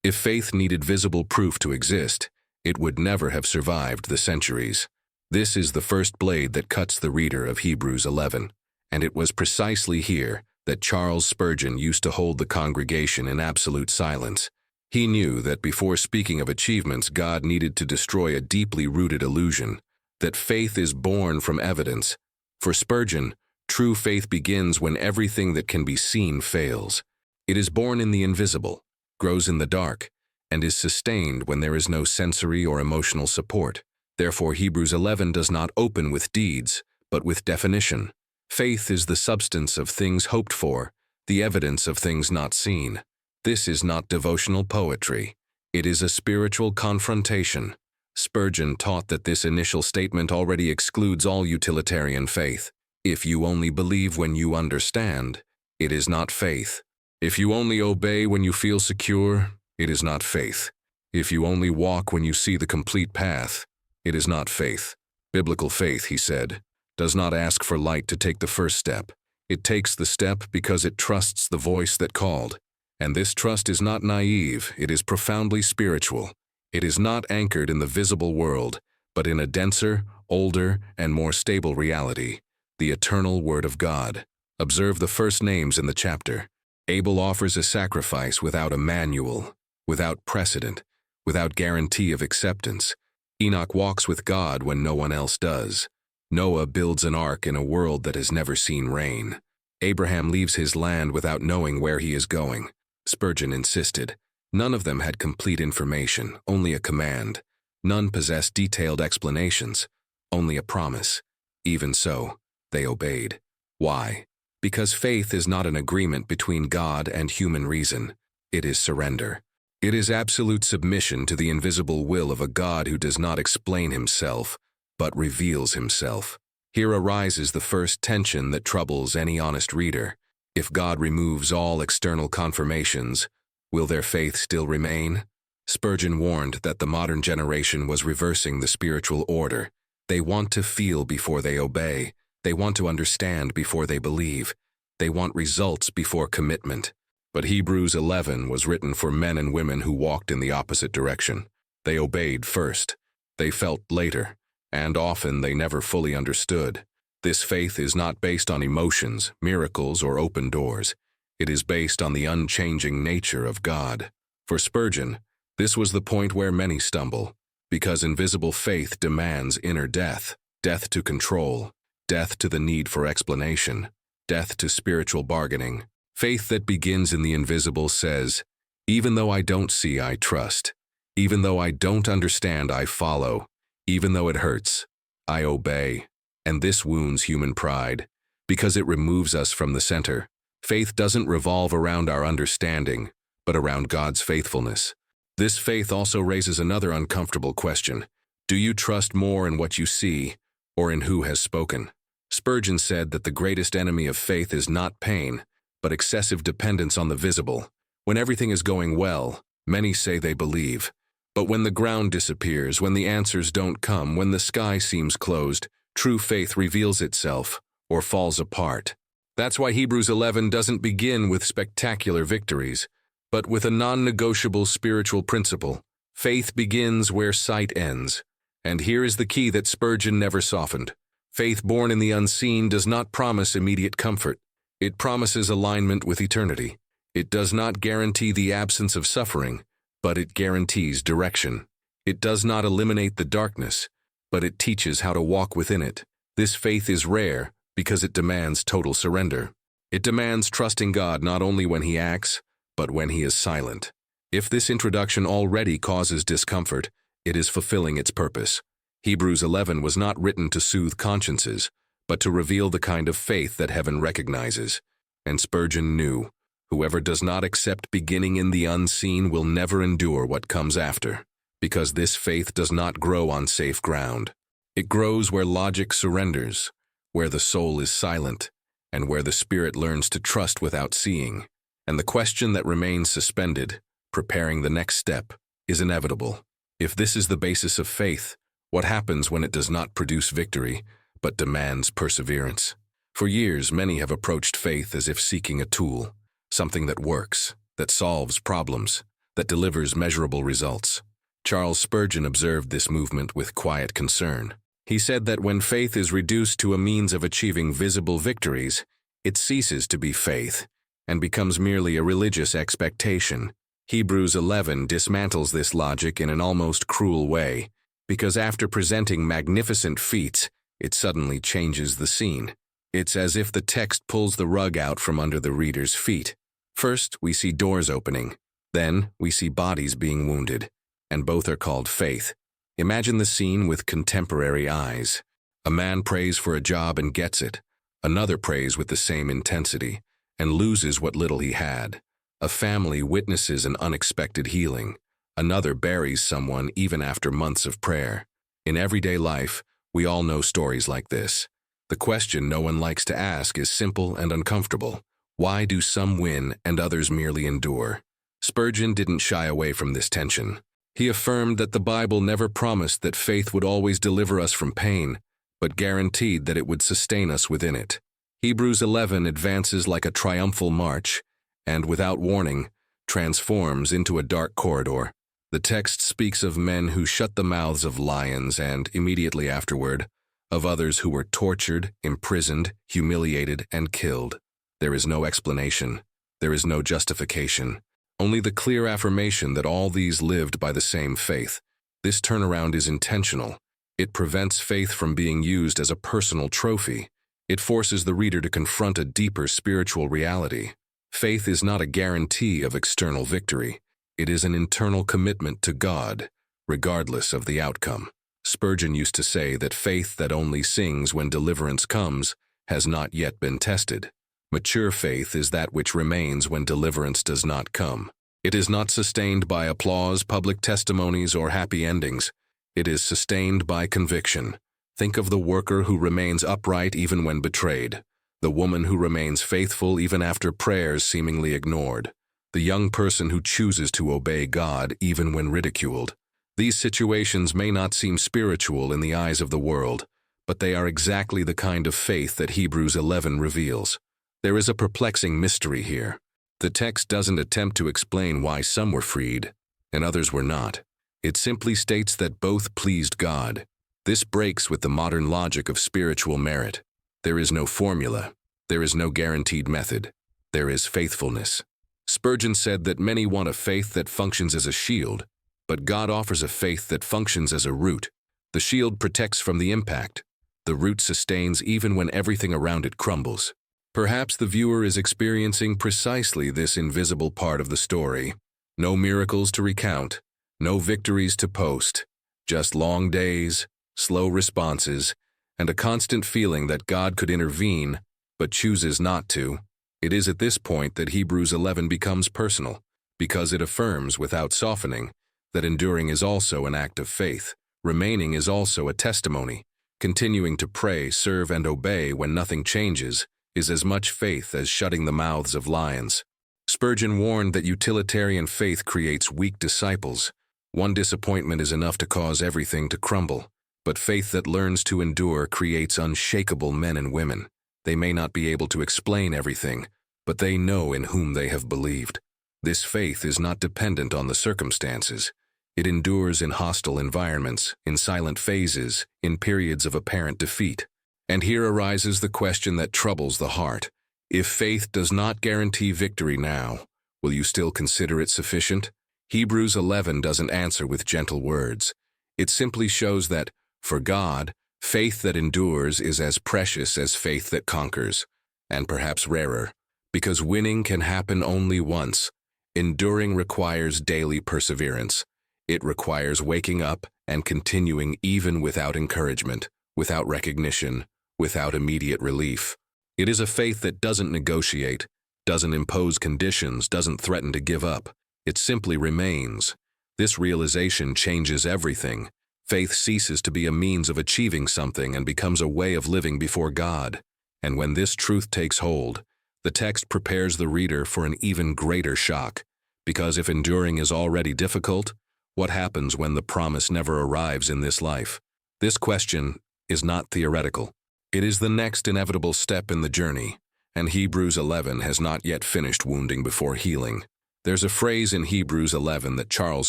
If faith needed visible proof to exist, it would never have survived the centuries. This is the first blade that cuts the reader of Hebrews 11, and it was precisely here that Charles Spurgeon used to hold the congregation in absolute silence. He knew that before speaking of achievements, God needed to destroy a deeply rooted illusion, that faith is born from evidence. For Spurgeon, true faith begins when everything that can be seen fails. It is born in the invisible, grows in the dark, and is sustained when there is no sensory or emotional support. Therefore, Hebrews 11 does not open with deeds, but with definition. Faith is the substance of things hoped for, the evidence of things not seen. This is not devotional poetry. It is a spiritual confrontation. Spurgeon taught that this initial statement already excludes all utilitarian faith. If you only believe when you understand, it is not faith. If you only obey when you feel secure, it is not faith. If you only walk when you see the complete path, it is not faith. Biblical faith, he said, does not ask for light to take the first step. It takes the step because it trusts the voice that called. And this trust is not naive, it is profoundly spiritual. It is not anchored in the visible world, but in a denser, older, and more stable reality, the eternal Word of God. Observe the first names in the chapter. Abel offers a sacrifice without a manual, without precedent, without guarantee of acceptance. Enoch walks with God when no one else does. Noah builds an ark in a world that has never seen rain. Abraham leaves his land without knowing where he is going. Spurgeon insisted. None of them had complete information, only a command. None possessed detailed explanations, only a promise. Even so, they obeyed. Why? Because faith is not an agreement between God and human reason. It is surrender. It is absolute submission to the invisible will of a God who does not explain himself, but reveals himself. Here arises the first tension that troubles any honest reader. If God removes all external confirmations, will their faith still remain? Spurgeon warned that the modern generation was reversing the spiritual order. They want to feel before they obey. They want to understand before they believe. They want results before commitment. But Hebrews 11 was written for men and women who walked in the opposite direction. They obeyed first. They felt later. And often they never fully understood. This faith is not based on emotions, miracles, or open doors. It is based on the unchanging nature of God. For Spurgeon, this was the point where many stumble, because invisible faith demands inner death, death to control, death to the need for explanation, death to spiritual bargaining. Faith that begins in the invisible says, even though I don't see, I trust. Even though I don't understand, I follow. Even though it hurts, I obey. And this wounds human pride, because it removes us from the center. Faith doesn't revolve around our understanding, but around God's faithfulness. This faith also raises another uncomfortable question. Do you trust more in what you see, or in who has spoken? Spurgeon said that the greatest enemy of faith is not pain, but excessive dependence on the visible. When everything is going well, many say they believe. But when the ground disappears, when the answers don't come, when the sky seems closed, true faith reveals itself, or falls apart. That's why Hebrews 11 doesn't begin with spectacular victories, but with a non-negotiable spiritual principle. Faith begins where sight ends. And here is the key that Spurgeon never softened. Faith born in the unseen does not promise immediate comfort. It promises alignment with eternity. It does not guarantee the absence of suffering, but it guarantees direction. It does not eliminate the darkness, but it teaches how to walk within it. This faith is rare because it demands total surrender. It demands trusting God not only when He acts, but when He is silent. If this introduction already causes discomfort, it is fulfilling its purpose. Hebrews 11 was not written to soothe consciences, but to reveal the kind of faith that heaven recognizes. And Spurgeon knew, whoever does not accept beginning in the unseen will never endure what comes after, because this faith does not grow on safe ground. It grows where logic surrenders, where the soul is silent, and where the spirit learns to trust without seeing. And the question that remains suspended, preparing the next step, is inevitable. If this is the basis of faith, what happens when it does not produce victory, but demands perseverance? For years, many have approached faith as if seeking a tool, something that works, that solves problems. that delivers measurable results. Charles Spurgeon observed this movement with quiet concern. He said that when faith is reduced to a means of achieving visible victories, it ceases to be faith and becomes merely a religious expectation. Hebrews 11 dismantles this logic in an almost cruel way, because after presenting magnificent feats, it suddenly changes the scene. It's as if the text pulls the rug out from under the reader's feet. First, we see doors opening. Then, we see bodies being wounded, and both are called faith. Imagine the scene with contemporary eyes. A man prays for a job and gets it. Another prays with the same intensity and loses what little he had. A family witnesses an unexpected healing. Another buries someone even after months of prayer. In everyday life, we all know stories like this. The question no one likes to ask is simple and uncomfortable. Why do some win and others merely endure? Spurgeon didn't shy away from this tension. He affirmed that the Bible never promised that faith would always deliver us from pain, but guaranteed that it would sustain us within it. Hebrews 11 advances like a triumphal march, and without warning, transforms into a dark corridor. The text speaks of men who shut the mouths of lions and, immediately afterward, of others who were tortured, imprisoned, humiliated, and killed. There is no explanation. There is no justification. Only the clear affirmation that all these lived by the same faith. This turnaround is intentional. It prevents faith from being used as a personal trophy. It forces the reader to confront a deeper spiritual reality. Faith is not a guarantee of external victory. It is an internal commitment to God, regardless of the outcome. Spurgeon used to say that faith that only sings when deliverance comes has not yet been tested. Mature faith is that which remains when deliverance does not come. It is not sustained by applause, public testimonies, or happy endings. It is sustained by conviction. Think of the worker who remains upright even when betrayed, the woman who remains faithful even after prayers seemingly ignored, the young person who chooses to obey God even when ridiculed. These situations may not seem spiritual in the eyes of the world, but they are exactly the kind of faith that Hebrews 11 reveals. There is a perplexing mystery here. The text doesn't attempt to explain why some were freed and others were not. It simply states that both pleased God. This breaks with the modern logic of spiritual merit. There is no formula. There is no guaranteed method. There is faithfulness. Spurgeon said that many want a faith that functions as a shield, but God offers a faith that functions as a root. The shield protects from the impact. The root sustains even when everything around it crumbles. Perhaps the viewer is experiencing precisely this invisible part of the story. No miracles to recount, no victories to post, just long days, slow responses, and a constant feeling that God could intervene, but chooses not to. It is at this point that Hebrews 11 becomes personal, because it affirms without softening that enduring is also an act of faith, remaining is also a testimony, continuing to pray, serve, and obey when nothing changes is as much faith as shutting the mouths of lions. Spurgeon warned that utilitarian faith creates weak disciples. One disappointment is enough to cause everything to crumble, but faith that learns to endure creates unshakable men and women. They may not be able to explain everything, but they know in whom they have believed. This faith is not dependent on the circumstances. It endures in hostile environments, in silent phases, in periods of apparent defeat. And here arises the question that troubles the heart. If faith does not guarantee victory now, will you still consider it sufficient? Hebrews 11 doesn't answer with gentle words. It simply shows that, for God, faith that endures is as precious as faith that conquers, and perhaps rarer, because winning can happen only once. Enduring requires daily perseverance. It requires waking up and continuing even without encouragement, without recognition, without immediate relief. It is a faith that doesn't negotiate, doesn't impose conditions, doesn't threaten to give up. It simply remains. This realization changes everything. Faith ceases to be a means of achieving something and becomes a way of living before God. And when this truth takes hold, the text prepares the reader for an even greater shock. Because if enduring is already difficult, what happens when the promise never arrives in this life? This question is not theoretical. It is the next inevitable step in the journey, and Hebrews 11 has not yet finished wounding before healing. There's a phrase in Hebrews 11 that Charles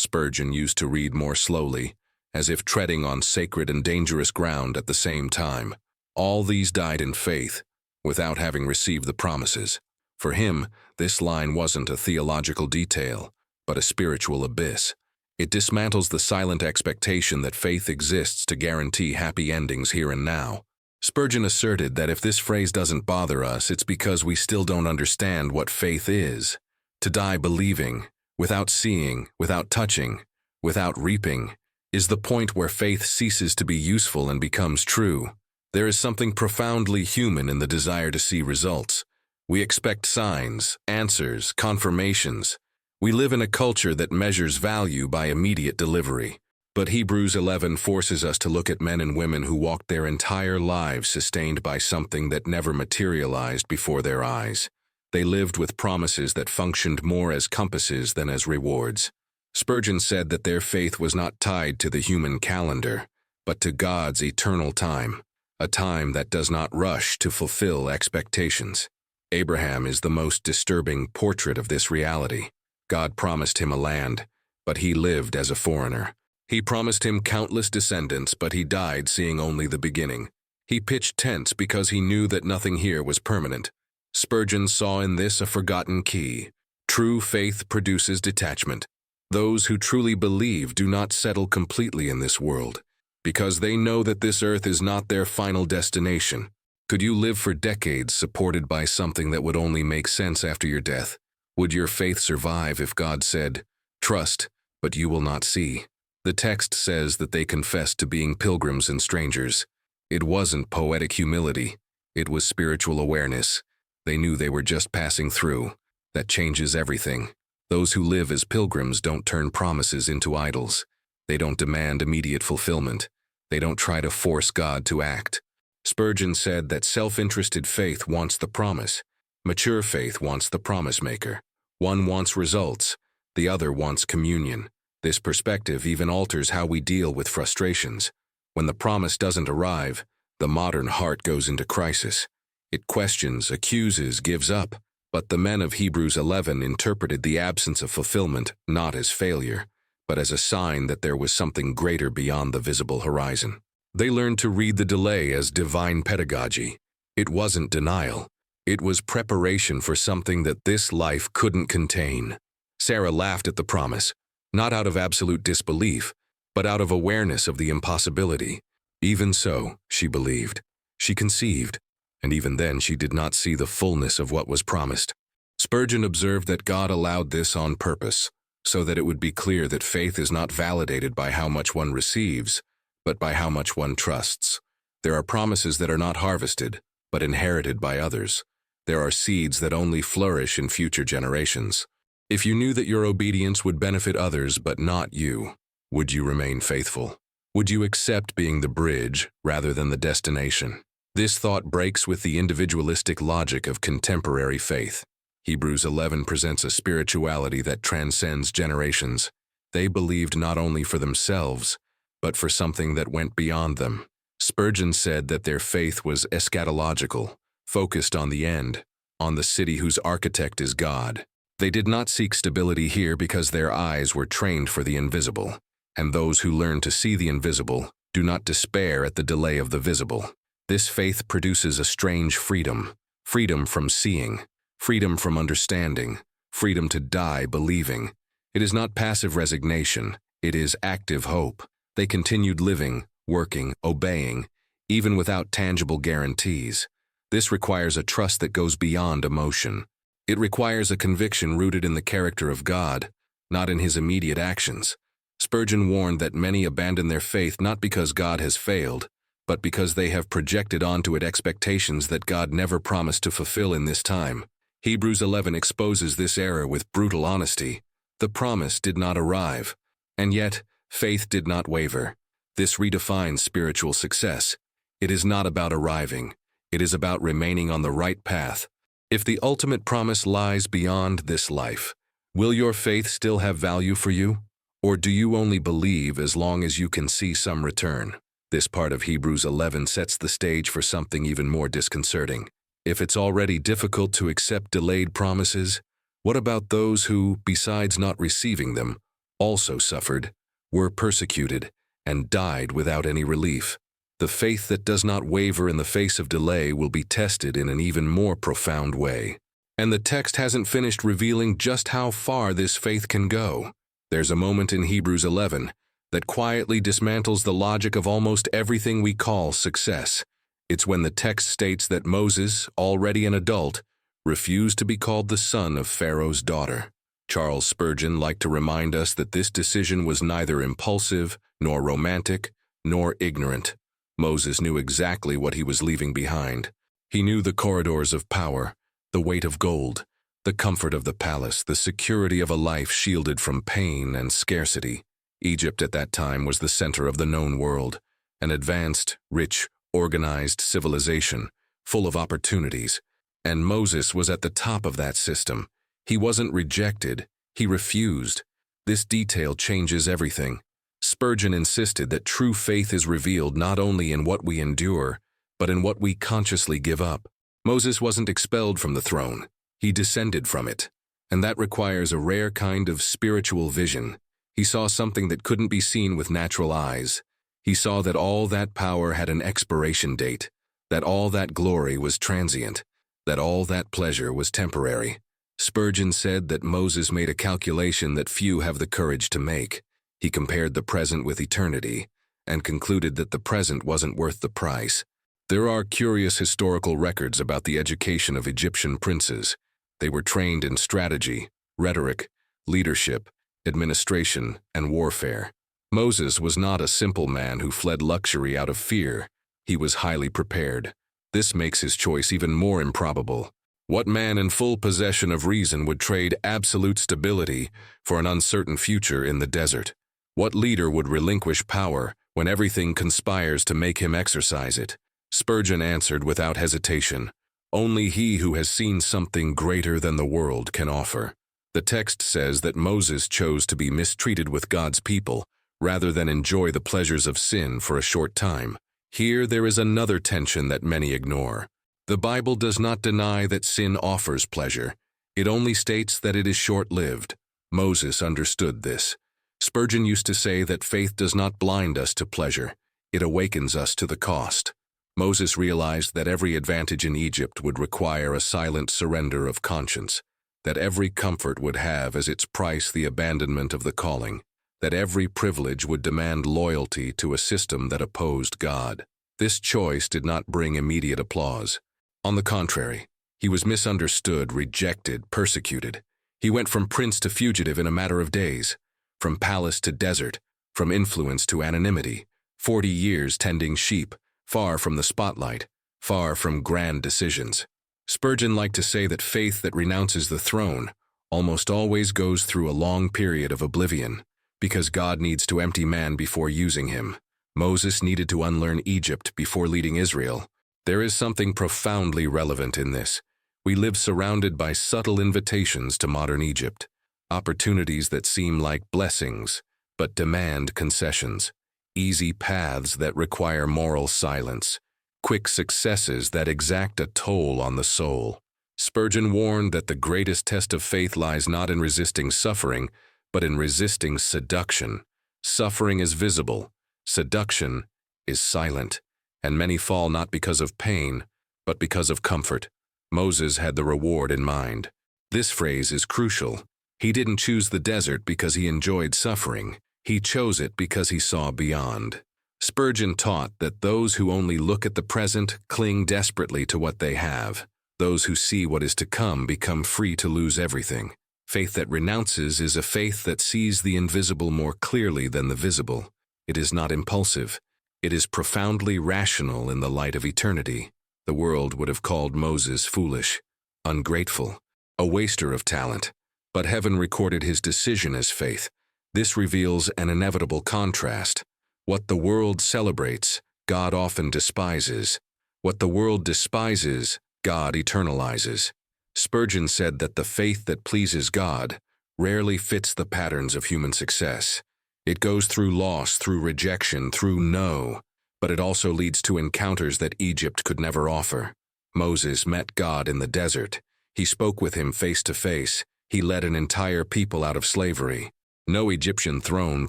Spurgeon used to read more slowly, as if treading on sacred and dangerous ground at the same time. All these died in faith, without having received the promises. For him, this line wasn't a theological detail, but a spiritual abyss. It dismantles the silent expectation that faith exists to guarantee happy endings here and now. Spurgeon asserted that if this phrase doesn't bother us, it's because we still don't understand what faith is. To die believing, without seeing, without touching, without reaping, is the point where faith ceases to be useful and becomes true. There is something profoundly human in the desire to see results. We expect signs, answers, confirmations. We live in a culture that measures value by immediate delivery. But Hebrews 11 forces us to look at men and women who walked their entire lives sustained by something that never materialized before their eyes. They lived with promises that functioned more as compasses than as rewards. Spurgeon said that their faith was not tied to the human calendar, but to God's eternal time, a time that does not rush to fulfill expectations. Abraham is the most disturbing portrait of this reality. God promised him a land, but he lived as a foreigner. He promised him countless descendants, but he died seeing only the beginning. He pitched tents because he knew that nothing here was permanent. Spurgeon saw in this a forgotten key. True faith produces detachment. Those who truly believe do not settle completely in this world, because they know that this earth is not their final destination. Could you live for decades supported by something that would only make sense after your death? Would your faith survive if God said, "Trust, but you will not see"? The text says that they confessed to being pilgrims and strangers. It wasn't poetic humility. It was spiritual awareness. They knew they were just passing through. That changes everything. Those who live as pilgrims don't turn promises into idols. They don't demand immediate fulfillment. They don't try to force God to act. Spurgeon said that self-interested faith wants the promise. Mature faith wants the promise maker. One wants results. The other wants communion. This perspective even alters how we deal with frustrations. When the promise doesn't arrive, the modern heart goes into crisis. It questions, accuses, gives up. But the men of Hebrews 11 interpreted the absence of fulfillment not as failure, but as a sign that there was something greater beyond the visible horizon. They learned to read the delay as divine pedagogy. It wasn't denial. It was preparation for something that this life couldn't contain. Sarah laughed at the promise, not out of absolute disbelief, but out of awareness of the impossibility. Even so, she believed. She conceived. And even then she did not see the fullness of what was promised. Spurgeon observed that God allowed this on purpose, so that it would be clear that faith is not validated by how much one receives, but by how much one trusts. There are promises that are not harvested, but inherited by others. There are seeds that only flourish in future generations. If you knew that your obedience would benefit others but not you, would you remain faithful? Would you accept being the bridge rather than the destination? This thought breaks with the individualistic logic of contemporary faith. Hebrews 11 presents a spirituality that transcends generations. They believed not only for themselves, but for something that went beyond them. Spurgeon said that their faith was eschatological, focused on the end, on the city whose architect is God. They did not seek stability here because their eyes were trained for the invisible, and those who learn to see the invisible do not despair at the delay of the visible. This faith produces a strange freedom, freedom from seeing, freedom from understanding, freedom to die believing. It is not passive resignation, it is active hope. They continued living, working, obeying, even without tangible guarantees. This requires a trust that goes beyond emotion. It requires a conviction rooted in the character of God, not in his immediate actions. Spurgeon warned that many abandon their faith not because God has failed, but because they have projected onto it expectations that God never promised to fulfill in this time. Hebrews 11 exposes this error with brutal honesty. The promise did not arrive, and yet faith did not waver. This redefines spiritual success. It is not about arriving. It is about remaining on the right path. If the ultimate promise lies beyond this life, will your faith still have value for you? Or do you only believe as long as you can see some return? This part of Hebrews 11 sets the stage for something even more disconcerting. If it's already difficult to accept delayed promises, What about those who, besides not receiving them, also suffered, were persecuted, and died without any relief? The faith that does not waver in the face of delay will be tested in an even more profound way. And the text hasn't finished revealing just how far this faith can go. There's a moment in Hebrews 11 that quietly dismantles the logic of almost everything we call success. It's when the text states that Moses, already an adult, refused to be called the son of Pharaoh's daughter. Charles Spurgeon liked to remind us that this decision was neither impulsive, nor romantic, nor ignorant. Moses knew exactly what he was leaving behind. He knew the corridors of power, the weight of gold, the comfort of the palace, the security of a life shielded from pain and scarcity. Egypt at that time was the center of the known world, an advanced, rich, organized civilization, full of opportunities. And Moses was at the top of that system. He wasn't rejected, he refused. This detail changes everything. Spurgeon insisted that true faith is revealed not only in what we endure, but in what we consciously give up. Moses wasn't expelled from the throne, he descended from it. And that requires a rare kind of spiritual vision. He saw something that couldn't be seen with natural eyes. He saw that all that power had an expiration date, that all that glory was transient, that all that pleasure was temporary. Spurgeon said that Moses made a calculation that few have the courage to make. He compared the present with eternity, and concluded that the present wasn't worth the price. There are curious historical records about the education of Egyptian princes. They were trained in strategy, rhetoric, leadership, administration, and warfare. Moses was not a simple man who fled luxury out of fear. He was highly prepared. This makes his choice even more improbable. What man in full possession of reason would trade absolute stability for an uncertain future in the desert? What leader would relinquish power when everything conspires to make him exercise it? Spurgeon answered without hesitation, "Only he who has seen something greater than the world can offer." The text says that Moses chose to be mistreated with God's people rather than enjoy the pleasures of sin for a short time. Here there is another tension that many ignore. The Bible does not deny that sin offers pleasure. It only states that it is short-lived. Moses understood this. Spurgeon used to say that faith does not blind us to pleasure. It awakens us to the cost. Moses realized that every advantage in Egypt would require a silent surrender of conscience, that every comfort would have as its price the abandonment of the calling, that every privilege would demand loyalty to a system that opposed God. This choice did not bring immediate applause. On the contrary, he was misunderstood, rejected, persecuted. He went from prince to fugitive in a matter of days, from palace to desert, from influence to anonymity, 40 years tending sheep, far from the spotlight, far from grand decisions. Spurgeon liked to say that faith that renounces the throne almost always goes through a long period of oblivion, because God needs to empty man before using him. Moses needed to unlearn Egypt before leading Israel. There is something profoundly relevant in this. We live surrounded by subtle invitations to modern Egypt, opportunities that seem like blessings, but demand concessions, easy paths that require moral silence, quick successes that exact a toll on the soul. Spurgeon warned that the greatest test of faith lies not in resisting suffering, but in resisting seduction. Suffering is visible, seduction is silent, and many fall not because of pain, but because of comfort. Moses had the reward in mind. This phrase is crucial. He didn't choose the desert because he enjoyed suffering. He chose it because he saw beyond. Spurgeon taught that those who only look at the present cling desperately to what they have. Those who see what is to come become free to lose everything. Faith that renounces is a faith that sees the invisible more clearly than the visible. It is not impulsive. It is profoundly rational in the light of eternity. The world would have called Moses foolish, ungrateful, a waster of talent. But heaven recorded his decision as faith. This reveals an inevitable contrast. What the world celebrates, God often despises. What the world despises, God eternalizes. Spurgeon said that the faith that pleases God rarely fits the patterns of human success. It goes through loss, through rejection, through no, but it also leads to encounters that Egypt could never offer. Moses met God in the desert. He spoke with him face to face. He led an entire people out of slavery. No Egyptian throne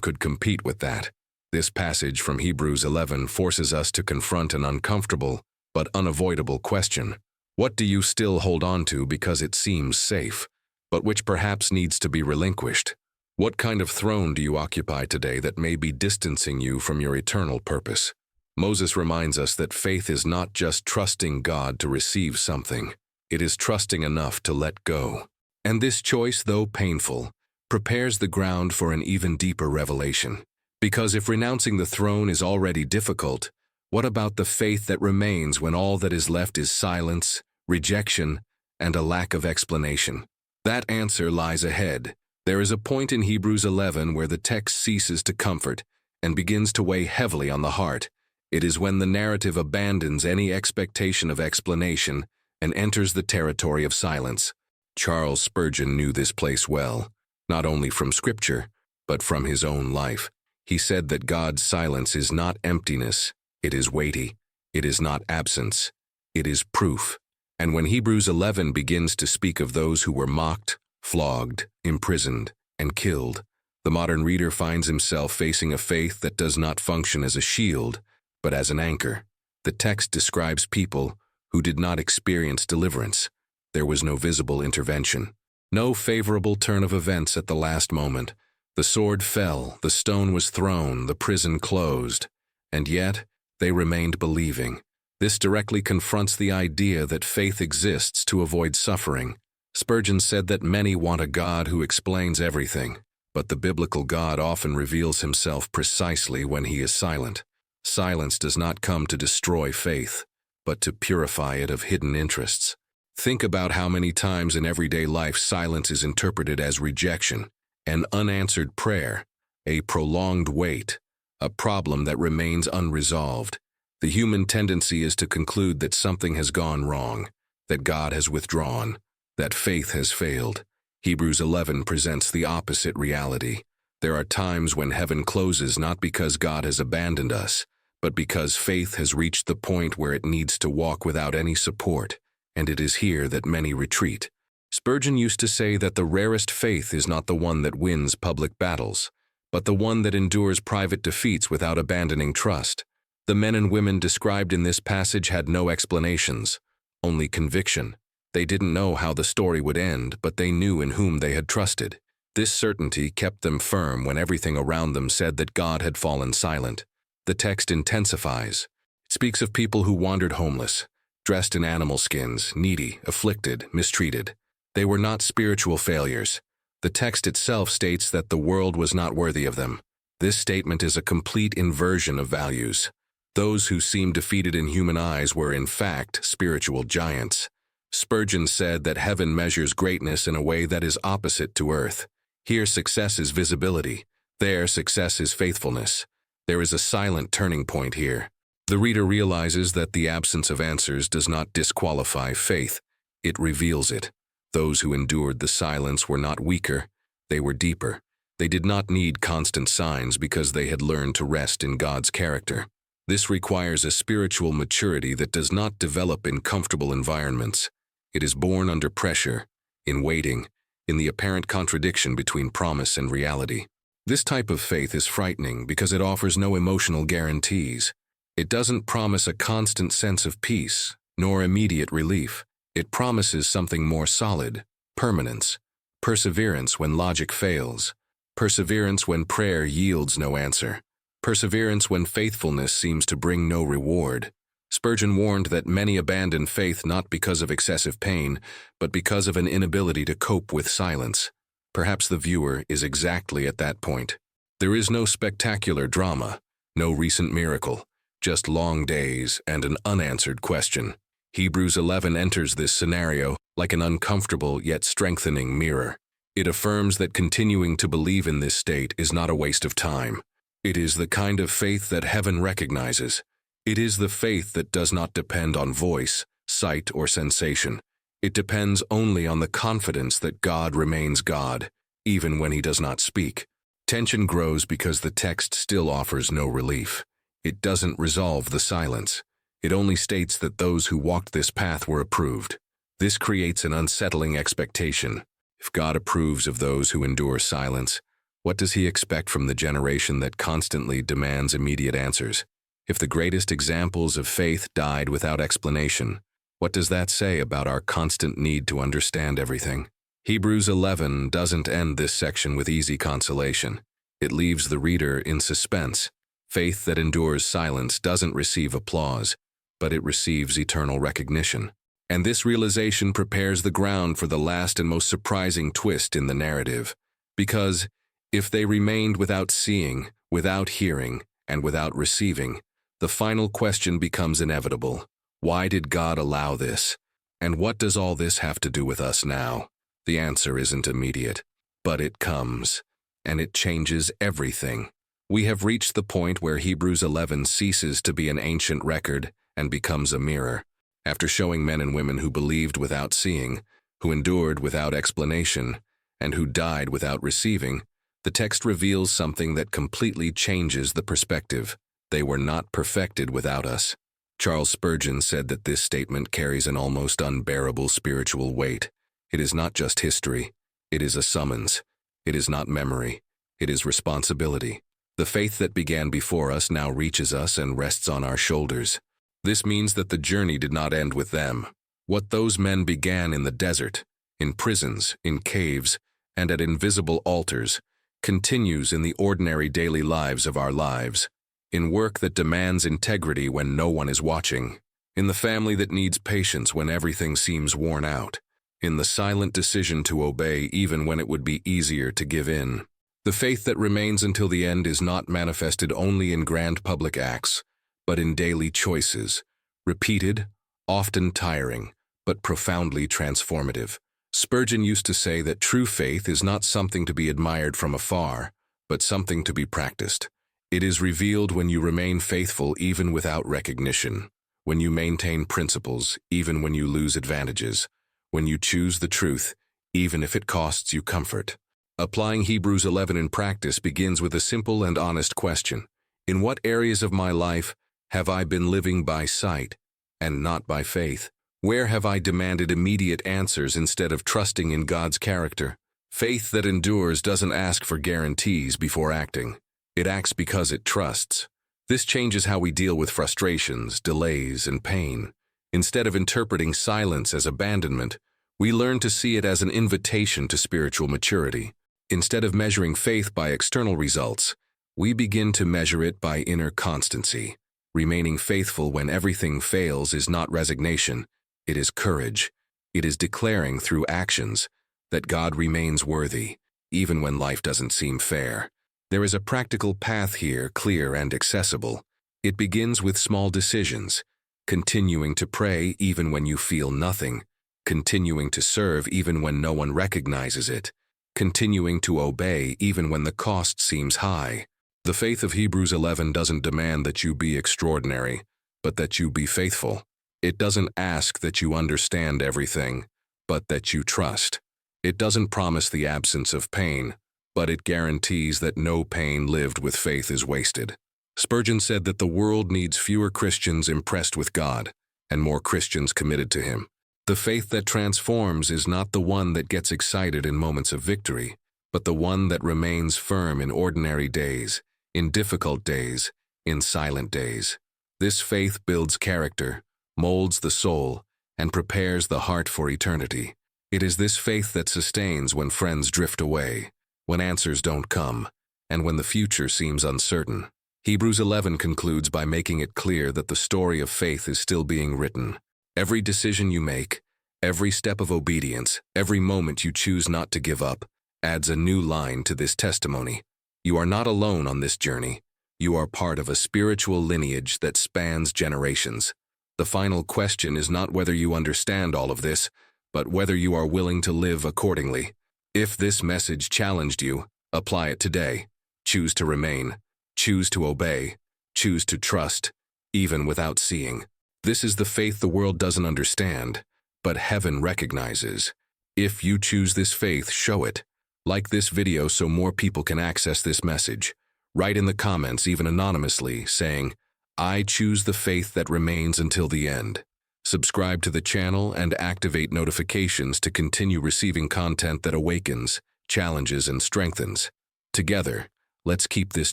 could compete with that. This passage from Hebrews 11 forces us to confront an uncomfortable but unavoidable question. What do you still hold on to because it seems safe, but which perhaps needs to be relinquished? What kind of throne do you occupy today that may be distancing you from your eternal purpose? Moses reminds us that faith is not just trusting God to receive something. It is trusting enough to let go. And this choice, though painful, prepares the ground for an even deeper revelation. Because if renouncing the throne is already difficult, what about the faith that remains when all that is left is silence, rejection, and a lack of explanation? That answer lies ahead. There is a point in Hebrews 11 where the text ceases to comfort and begins to weigh heavily on the heart. It is when the narrative abandons any expectation of explanation and enters the territory of silence. Charles Spurgeon knew this place well, not only from Scripture, but from his own life. He said that God's silence is not emptiness, it is weighty. It is not absence, it is proof. And when Hebrews 11 begins to speak of those who were mocked, flogged, imprisoned, and killed, the modern reader finds himself facing a faith that does not function as a shield, but as an anchor. The text describes people who did not experience deliverance. There was no visible intervention, no favorable turn of events at the last moment. The sword fell, the stone was thrown, the prison closed, and yet they remained believing. This directly confronts the idea that faith exists to avoid suffering. Spurgeon said that many want a God who explains everything, but the biblical God often reveals himself precisely when he is silent. Silence does not come to destroy faith, but to purify it of hidden interests. Think about how many times in everyday life silence is interpreted as rejection, an unanswered prayer, a prolonged wait, a problem that remains unresolved. The human tendency is to conclude that something has gone wrong, that God has withdrawn, that faith has failed. Hebrews 11 presents the opposite reality. There are times when heaven closes not because God has abandoned us, but because faith has reached the point where it needs to walk without any support, and it is here that many retreat. Spurgeon used to say that the rarest faith is not the one that wins public battles, but the one that endures private defeats without abandoning trust. The men and women described in this passage had no explanations, only conviction. They didn't know how the story would end, but they knew in whom they had trusted. This certainty kept them firm when everything around them said that God had fallen silent. The text intensifies. It speaks of people who wandered homeless, dressed in animal skins, needy, afflicted, mistreated. They were not spiritual failures. The text itself states that the world was not worthy of them. This statement is a complete inversion of values. Those who seemed defeated in human eyes were in fact spiritual giants. Spurgeon said that heaven measures greatness in a way that is opposite to earth. Here success is visibility. There success is faithfulness. There is a silent turning point here. The reader realizes that the absence of answers does not disqualify faith. It reveals it. Those who endured the silence were not weaker. They were deeper. They did not need constant signs because they had learned to rest in God's character. This requires a spiritual maturity that does not develop in comfortable environments. It is born under pressure, in waiting, in the apparent contradiction between promise and reality. This type of faith is frightening because it offers no emotional guarantees. It doesn't promise a constant sense of peace, nor immediate relief. It promises something more solid, permanence, perseverance when logic fails, perseverance when prayer yields no answer, perseverance when faithfulness seems to bring no reward. Spurgeon warned that many abandon faith not because of excessive pain, but because of an inability to cope with silence. Perhaps the viewer is exactly at that point. There is no spectacular drama, no recent miracle, just long days and an unanswered question. Hebrews 11 enters this scenario like an uncomfortable yet strengthening mirror. It affirms that continuing to believe in this state is not a waste of time. It is the kind of faith that heaven recognizes. It is the faith that does not depend on voice, sight, or sensation. It depends only on the confidence that God remains God, even when he does not speak. Tension grows because the text still offers no relief. It doesn't resolve the silence. It only states that those who walked this path were approved. This creates an unsettling expectation. If God approves of those who endure silence, what does he expect from the generation that constantly demands immediate answers? If the greatest examples of faith died without explanation, what does that say about our constant need to understand everything? Hebrews 11 doesn't end this section with easy consolation. It leaves the reader in suspense. Faith that endures silence doesn't receive applause, but it receives eternal recognition. And this realization prepares the ground for the last and most surprising twist in the narrative. Because if they remained without seeing, without hearing, and without receiving, the final question becomes inevitable. Why did God allow this? And what does all this have to do with us now? The answer isn't immediate, but it comes, and it changes everything. We have reached the point where Hebrews 11 ceases to be an ancient record and becomes a mirror. After showing men and women who believed without seeing, who endured without explanation, and who died without receiving, the text reveals something that completely changes the perspective. They were not perfected without us. Charles Spurgeon said that this statement carries an almost unbearable spiritual weight. It is not just history. It is a summons. It is not memory. It is responsibility. The faith that began before us now reaches us and rests on our shoulders. This means that the journey did not end with them. What those men began in the desert, in prisons, in caves, and at invisible altars, continues in the ordinary daily lives of our lives, in work that demands integrity when no one is watching, in the family that needs patience when everything seems worn out, in the silent decision to obey even when it would be easier to give in. The faith that remains until the end is not manifested only in grand public acts, but in daily choices, repeated, often tiring, but profoundly transformative. Spurgeon used to say that true faith is not something to be admired from afar, but something to be practiced. It is revealed when you remain faithful even without recognition, when you maintain principles even when you lose advantages, when you choose the truth even if it costs you comfort. Applying Hebrews 11 in practice begins with a simple and honest question. In what areas of my life have I been living by sight and not by faith? Where have I demanded immediate answers instead of trusting in God's character? Faith that endures doesn't ask for guarantees before acting. It acts because it trusts. This changes how we deal with frustrations, delays, and pain. Instead of interpreting silence as abandonment, we learn to see it as an invitation to spiritual maturity. Instead of measuring faith by external results, we begin to measure it by inner constancy. Remaining faithful when everything fails is not resignation, it is courage. It is declaring through actions that God remains worthy, even when life doesn't seem fair. There is a practical path here, clear and accessible. It begins with small decisions, continuing to pray even when you feel nothing, continuing to serve even when no one recognizes it, continuing to obey even when the cost seems high. The faith of Hebrews 11 doesn't demand that you be extraordinary, but that you be faithful. It doesn't ask that you understand everything, but that you trust. It doesn't promise the absence of pain, but it guarantees that no pain lived with faith is wasted. Spurgeon said that the world needs fewer Christians impressed with God and more Christians committed to Him. The faith that transforms is not the one that gets excited in moments of victory, but the one that remains firm in ordinary days, in difficult days, in silent days. This faith builds character, molds the soul, and prepares the heart for eternity. It is this faith that sustains when friends drift away, when answers don't come, and when the future seems uncertain. Hebrews 11 concludes by making it clear that the story of faith is still being written. Every decision you make, every step of obedience, every moment you choose not to give up, adds a new line to this testimony. You are not alone on this journey. You are part of a spiritual lineage that spans generations. The final question is not whether you understand all of this, but whether you are willing to live accordingly. If this message challenged you, apply it today. Choose to remain. Choose to obey. Choose to trust, even without seeing. This is the faith the world doesn't understand, but heaven recognizes. If you choose this faith, show it. Like this video so more people can access this message. Write in the comments, even anonymously, saying, I choose the faith that remains until the end. Subscribe to the channel and activate notifications to continue receiving content that awakens, challenges, and strengthens. Together, let's keep this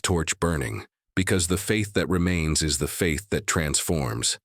torch burning, because the faith that remains is the faith that transforms.